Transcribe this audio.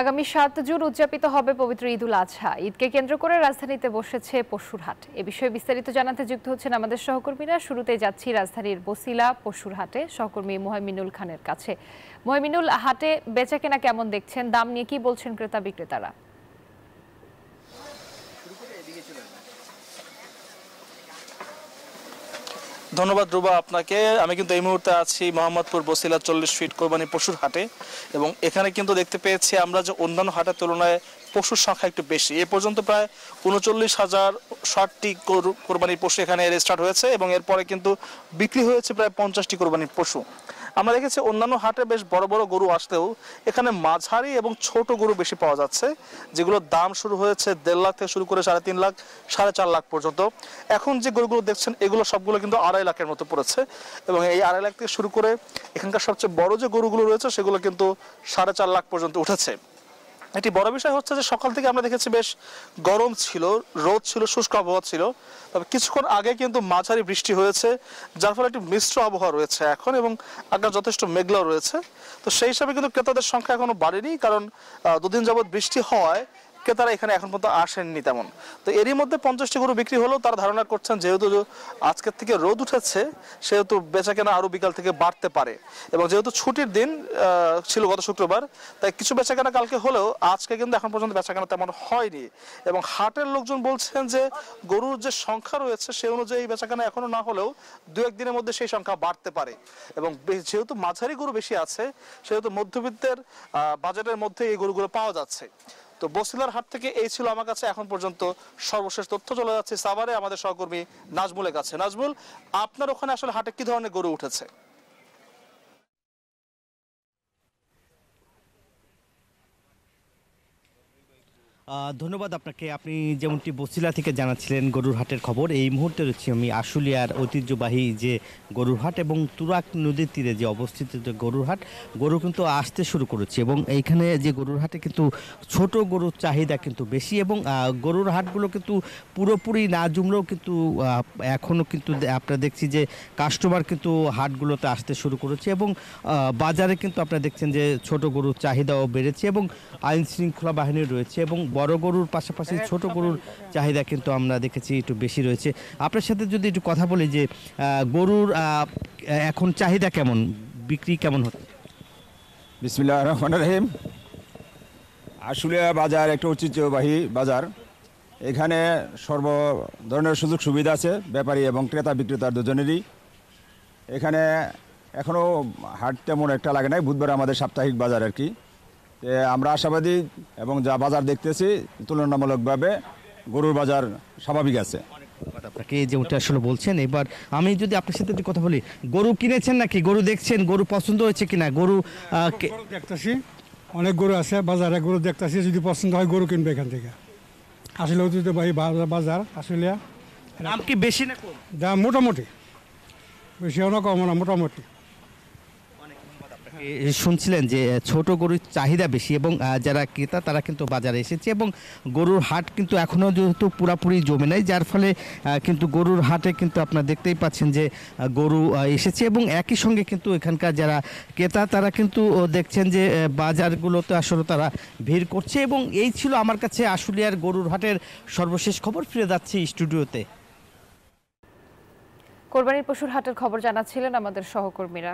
আগামী ৭ জুন উদযাপিত হবে পবিত্র ঈদুল আজহা। ঈদকে কেন্দ্র করে রাজধানীতে বসেছে পশুর হাট। এ বিষয়ে বিস্তারিত জানাতে যুক্ত হচ্ছেন আমাদের সহকর্মীরা। শুরুতেই যাচ্ছি রাজধানীর বসিলা পশুর হাটে সহকর্মী মোহাইমিনুল খানের কাছে। মোহাইমিনুল, হাটে বেচাকেনা কেমন দেখছেন? দাম নিয়ে কি বলছেন ক্রেতা বিক্রেতারা? ধন্যবাদ রুবা আপনাকে। আমি কিন্তু এই মুহূর্তে আছি মোহাম্মদপুর বসিলা ৪০ ফিট কোরবানি পশুর হাটে, এবং এখানে কিন্তু দেখতে পেয়েছি আমরা যে অন্যান্য হাটের তুলনায় পশুর সংখ্যা একটু বেশি। এ পর্যন্ত প্রায় ৩৯,০৬০টি কোরবানির পশু এখানে রেজিস্টার্ড হয়েছে, এবং এরপরে কিন্তু বিক্রি হয়েছে প্রায় ৫০টি কোরবানির পশু। আমরা দেখেছি অন্যান্য হাটে বেশ বড় বড় গরু আসলেও এখানে মাঝারি এবং ছোট গরু বেশি পাওয়া যাচ্ছে, যেগুলোর দাম শুরু হয়েছে ১.৫ লাখ থেকে শুরু করে ৩.৫ লাখ, ৪.৫ লাখ পর্যন্ত। এখন যে গরুগুলো দেখছেন এগুলো সবগুলো কিন্তু ২.৫ লাখের মতো পড়েছে, এবং এই ২.৫ লাখ থেকে শুরু করে এখানকার সবচেয়ে বড় যে গরুগুলো রয়েছে সেগুলো কিন্তু ৪.৫ লাখ পর্যন্ত উঠেছে। এটি বড় বিষয় হচ্ছে যে সকাল থেকে আমরা দেখেছি বেশ গরম ছিল, রোদ ছিল, শুষ্ক আবহাওয়া ছিল, তবে কিছুক্ষণ আগে কিন্তু মাঝারি বৃষ্টি হয়েছে, যার ফলে একটি মিশ্র আবহাওয়া রয়েছে এখন, এবং আকাশ যথেষ্ট মেঘলাও রয়েছে। তো সেই হিসাবে কিন্তু ক্রেতাদের সংখ্যা এখনো বাড়েনি, কারণ দুদিন যাবৎ বৃষ্টি হওয়ায় ক্রেতারা এখানে এখন পর্যন্ত আসেননি তেমন। তো এরই মধ্যে ৫০টি গরু বিক্রি হলেও তারা ধারণা করছেন যেহেতু আজকের থেকে রোদ উঠেছে সেহেতু বেচাকেনা আরও বিকাল থেকে বাড়তে পারে, এবং যেহেতু ছুটির দিন ছিল গত শুক্রবার, তাই কিছু বেচাকেনা কালকে হলেও আজকে কিন্তু এখন পর্যন্ত বেচাকেনা তেমন হয়নি। এবং হাটের লোকজন বলছেন যে গরুর যে সংখ্যা রয়েছে সে অনুযায়ী বেচাকেনা এখনো না হলেও ২-১ দিনের মধ্যে সেই সংখ্যা বাড়তে পারে। এবং যেহেতু মাঝারি গরু বেশি আছে সেহেতু মধ্যবিত্তের বাজেটের মধ্যে এই গরুগুলো পাওয়া যাচ্ছে। তো বসিলার হাট থেকে এই ছিল আমার কাছে এখন পর্যন্ত সর্বশেষ তথ্য। চলে যাচ্ছে সাভারে আমাদের সহকর্মী নাজমুলের কাছে। নাজমুল, আপনার ওখানে আসলে হাটে কি ধরনের গরু উঠেছে? ধন্যবাদ আপনাকে। আপনি যেমনটি বসিলা থেকে জানাচ্ছিলেন গরুর হাটের খবর, এই মুহূর্তে রয়েছি আমি আশুলিয়ার ঐতিহ্যবাহী যে গরুর হাট এবং তুরাগ নদীর তীরে যে অবস্থিত যে গরুর হাট, গরু কিন্তু আসতে শুরু করেছে, এবং এইখানে যে গরুর হাটে কিন্তু ছোট গরুর চাহিদা কিন্তু বেশি, এবং গরুর হাটগুলো কিন্তু পুরোপুরি না জমলেও কিন্তু এখনও কিন্তু আপনারা দেখছি যে কাস্টমার কিন্তু হাটগুলোতে আসতে শুরু করেছে, এবং বাজারে কিন্তু আপনারা দেখছেন যে ছোট গরুর চাহিদাও বেড়েছে, এবং আইন শৃঙ্খলা বাহিনী রয়েছে, এবং বড় গরুর পাশাপাশি ছোট গরুর চাহিদা কিন্তু আমরা দেখেছি একটু বেশি রয়েছে। আপনার সাথে যদি একটু কথা বলি যে গরুর এখন চাহিদা কেমন, বিক্রি কেমন হচ্ছে? বিসমিল্লাহির রহমানির রহিম। আশুলিয়া বাজার একটা ঐতিহ্যবাহী বাজার। এখানে সর্ব ধরনের সুযোগ সুবিধা আছে ব্যাপারী এবং ক্রেতা বিক্রেতার দুজনেরই। এখানে এখনও হাট তেমন একটা লাগে নাই, বুধবার আমাদের সাপ্তাহিক বাজার আর কি। আমরা আশাবাদী, এবং যা বাজার দেখতেছি তুলনামূলকভাবে গরুর বাজার স্বাভাবিক আছে। আপনাকে যেটা আসলে বলছেন, এবার আমি যদি আপনার সাথে একটু কথা বলি, গরু কিনেছেন নাকি গরু দেখছেন, গরু পছন্দ হয়েছে কিনা? গরু দেখতেছি, অনেক গরু আছে বাজারে, গরু দেখতেছি, যদি পছন্দ হয় গরু কিনবে এখান থেকে। আসলে ঐতিহ্যবাহী বাজার আসলে। দাম কি বেশি না কম? দাম মোটামুটি, বেশিও না কম না, মোটামুটি। শুনছিলেন যে ছোট গরুর চাহিদা বেশি, এবং যারা ক্রেতা তারা কিন্তু বাজারে এসেছে, এবং গরুর হাট কিন্তু এখনও যেহেতু পুরাপুরি জমে নাই, যার ফলে কিন্তু গরুর হাটে কিন্তু আপনারা দেখতেই পাচ্ছেন যে গরু এসেছে, এবং একই সঙ্গে কিন্তু এখানকার যারা ক্রেতা তারা কিন্তু দেখছেন যে বাজারগুলোতে আসলে তারা ভিড় করছে। এবং এই ছিল আমার কাছে আশুলিয়ার গরুর হাটের সর্বশেষ খবর। ফিরে যাচ্ছি স্টুডিওতে। কোরবানির পশুর হাটের খবর জানাচ্ছিলেন আমাদের সহকর্মীরা।